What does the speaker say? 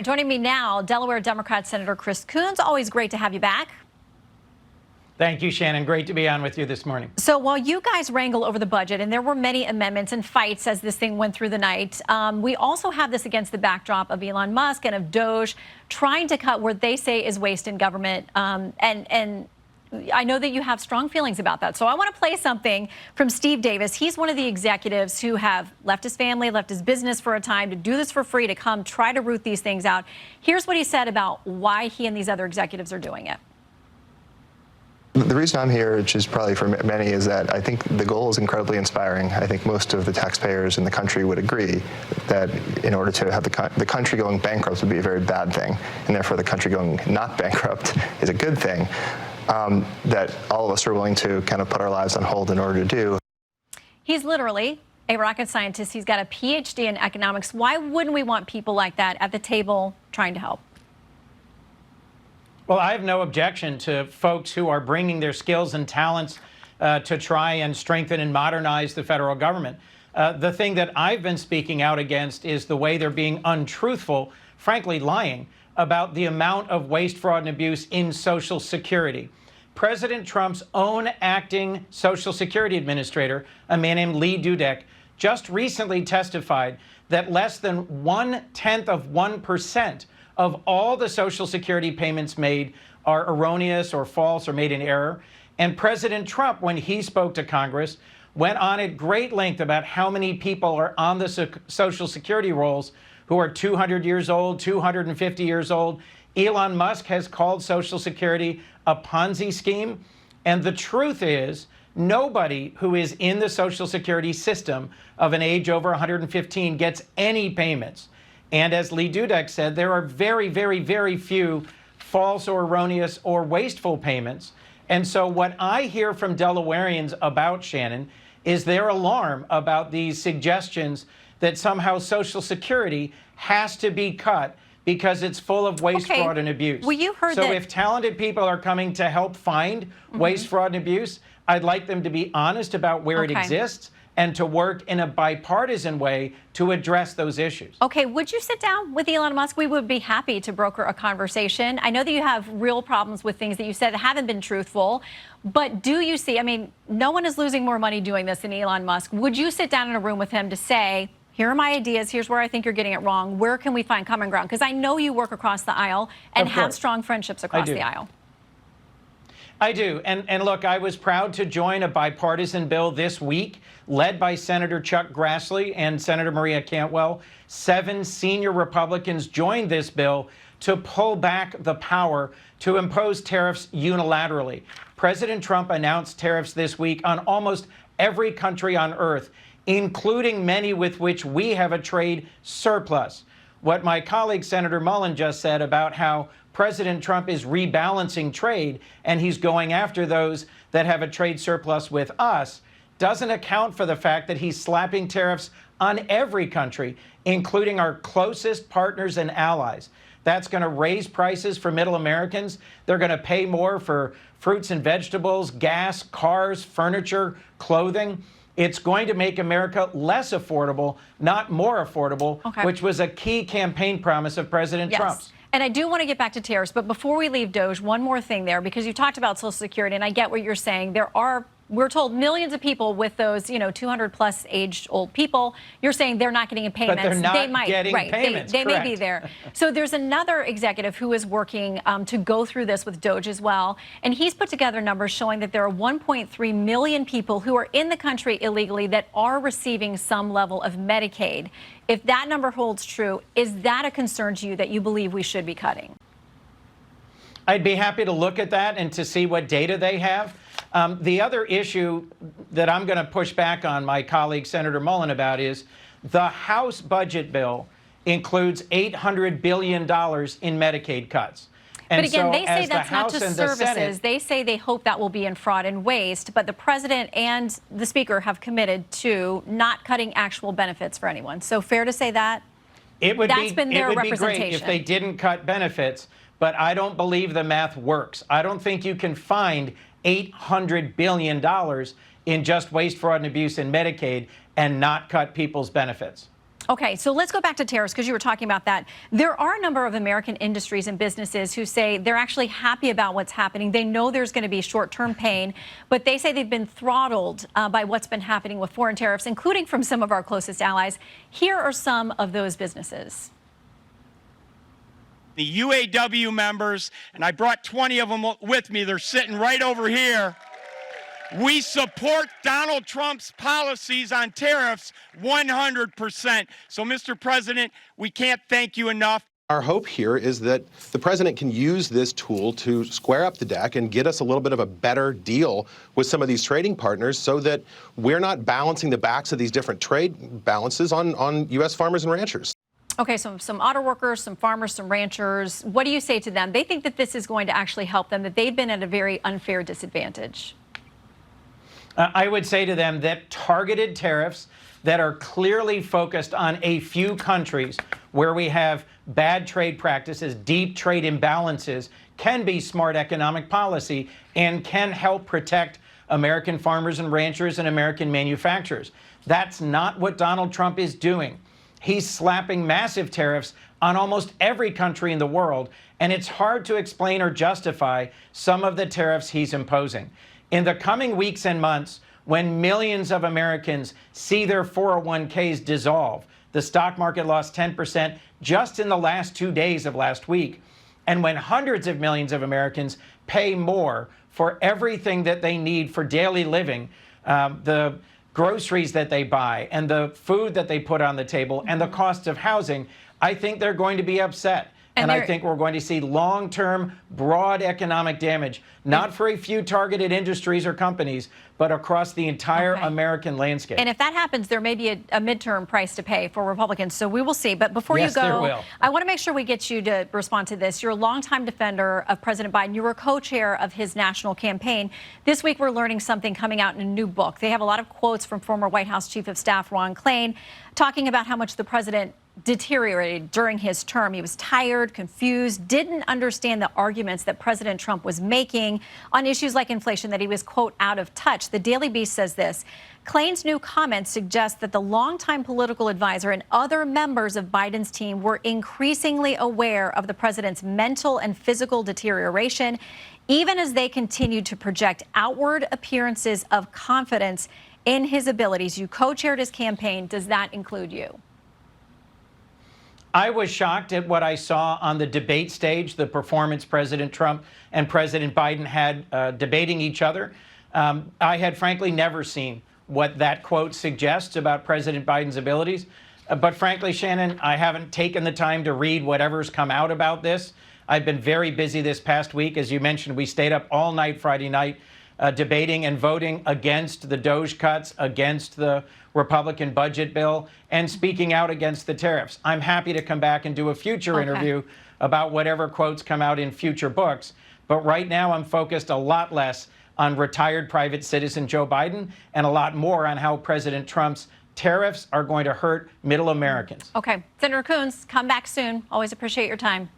Joining me now, Delaware Democrat Senator Chris Coons. Always great to have you back. Thank you, Shannon. Great to be on with you this morning. So while you guys wrangle over the budget, and there were many amendments and fights as this thing went through the night, we also have this against the backdrop of Elon Musk and of DOGE trying to cut what they say is waste in government. And I know that you have strong feelings about that. So I want to play something from Steve Davis. He's one of the executives who have left his family, left his business for a time to do this for free, to come try to root these things out. Here's what he said about why he and these other executives are doing it. The reason I'm here, which is probably for many, is that I think the goal is incredibly inspiring. I think most of the taxpayers in the country would agree that in order to have the country going bankrupt would be a very bad thing, and therefore the country going not bankrupt is a good thing. That all of us are willing to kind of put our lives on hold in order to do. He's literally a rocket scientist. He's got a PhD in economics. Why wouldn't we want people like that at the table trying to help? Well, I have no objection to folks who are bringing their skills and talents to try and strengthen and modernize the federal government. The thing that I've been speaking out against is the way they're being untruthful, frankly lying, about the amount of waste, fraud, and abuse in Social Security. President Trump's own acting Social Security administrator, a man named Lee Dudek, just recently testified that less than 0.1% of all the Social Security payments made are erroneous or false or made in error. And President Trump, when he spoke to Congress, went on at great length about how many people are on the Social Security rolls who are 200 years old, 250 years old. Elon Musk has called Social Security a Ponzi scheme. And the truth is, nobody who is in the Social Security system of an age over 115 gets any payments. And as Lee Dudek said, there are very, very, very few false or erroneous or wasteful payments. And so what I hear from Delawareans about, Shannon, is their alarm about these suggestions that somehow Social Security has to be cut because it's full of waste, fraud, and abuse. Well, you heard so that. If talented people are coming to help find waste, fraud, and abuse, I'd like them to be honest about where it exists and to work in a bipartisan way to address those issues. Okay, would you sit down with Elon Musk? We would be happy to broker a conversation. I know that you have real problems with things that you said that haven't been truthful, but do you see, I mean, no one is losing more money doing this than Elon Musk. Would you sit down in a room with him to say, here are my ideas, here's where I think you're getting it wrong, where can we find common ground? Because I know you work across the aisle and have strong friendships across the aisle. I do. And look, I was proud to join a bipartisan bill this week led by Senator Chuck Grassley and Senator Maria Cantwell. 7 senior Republicans joined this bill to pull back the power to impose tariffs unilaterally. President Trump announced tariffs this week on almost every country on earth, including many with which we have a trade surplus. What my colleague Senator Mullen just said about how President Trump is rebalancing trade and he's going after those that have a trade surplus with us doesn't account for the fact that he's slapping tariffs on every country, including our closest partners and allies. That's going to raise prices for middle Americans. They're going to pay more for fruits and vegetables, gas, cars, furniture, clothing. It's going to make America less affordable, not more affordable, which was a key campaign promise of President Trump's. And I do want to get back to tariffs, but before we leave DOGE, one more thing there, because you talked about Social Security, and I get what you're saying. There are, we're told, millions of people with those, 200-plus age-old people. You're saying they're not getting payments. But they're not getting payments. They may be there. So there's another executive who is working to go through this with DOGE as well, and he's put together numbers showing that there are 1.3 million people who are in the country illegally that are receiving some level of Medicaid. If that number holds true, is that a concern to you that you believe we should be cutting? I'd be happy to look at that and to see what data they have. The other issue that I'm going to push back on my colleague Senator Mullen about is the House budget bill includes $800 billion in Medicaid cuts. And but again, so they say that's not House to services. They say they hope that will be in fraud and waste, but the president and the speaker have committed to not cutting actual benefits for anyone. So fair to say that? That's been their representation. Be great if they didn't cut benefits, but I don't believe the math works. I don't think you can find $800 billion in just waste, fraud, and abuse in Medicaid and not cut people's benefits. Okay, so let's go back to tariffs because you were talking about that. There are a number of American industries and businesses who say they're actually happy about what's happening. They know there's going to be short-term pain, but they say they've been throttled by what's been happening with foreign tariffs, including from some of our closest allies. Here are some of those businesses. The UAW members, and I brought 20 of them with me. They're sitting right over here. We support Donald Trump's policies on tariffs 100%. So, Mr. President, we can't thank you enough. Our hope here is that the president can use this tool to square up the deck and get us a little bit of a better deal with some of these trading partners so that we're not balancing the backs of these different trade balances on U.S. farmers and ranchers. Okay, so some auto workers, some farmers, some ranchers. What do you say to them? They think that this is going to actually help them, that they've been at a very unfair disadvantage. I would say to them that targeted tariffs that are clearly focused on a few countries where we have bad trade practices, deep trade imbalances, can be smart economic policy and can help protect American farmers and ranchers and American manufacturers. That's not what Donald Trump is doing. He's slapping massive tariffs on almost every country in the world, and it's hard to explain or justify some of the tariffs he's imposing. In the coming weeks and months, when millions of Americans see their 401ks dissolve, the stock market lost 10% just in the last 2 days of last week, and when hundreds of millions of Americans pay more for everything that they need for daily living, the groceries that they buy and the food that they put on the table and the cost of housing, I think they're going to be upset. And I think we're going to see long-term, broad economic damage, not for a few targeted industries or companies, but across the entire American landscape. And if that happens, there may be a midterm price to pay for Republicans. So we will see. But before you go, there will. I want to make sure we get you to respond to this. You're a longtime defender of President Biden. You were co-chair of his national campaign. This week, we're learning something coming out in a new book. They have a lot of quotes from former White House Chief of Staff Ron Klain talking about how much the president deteriorated during his term. He was tired, confused, didn't understand the arguments that President Trump was making on issues like inflation, that he was, quote, out of touch. The Daily Beast says this. Klain's new comments suggest that the longtime political advisor and other members of Biden's team were increasingly aware of the president's mental and physical deterioration, even as they continued to project outward appearances of confidence in his abilities. You co-chaired his campaign. Does that include you? I was shocked at what I saw on the debate stage, the performance President Trump and President Biden had debating each other. I had frankly never seen what that quote suggests about President Biden's abilities. But frankly, Shannon, I haven't taken the time to read whatever's come out about this. I've been very busy this past week. As you mentioned, we stayed up all night Friday night debating and voting against the DOGE cuts, against the Republican budget bill, and speaking out against the tariffs. I'm happy to come back and do a future interview about whatever quotes come out in future books. But right now, I'm focused a lot less on retired private citizen Joe Biden and a lot more on how President Trump's tariffs are going to hurt middle Americans. Okay. Senator Coons, come back soon. Always appreciate your time.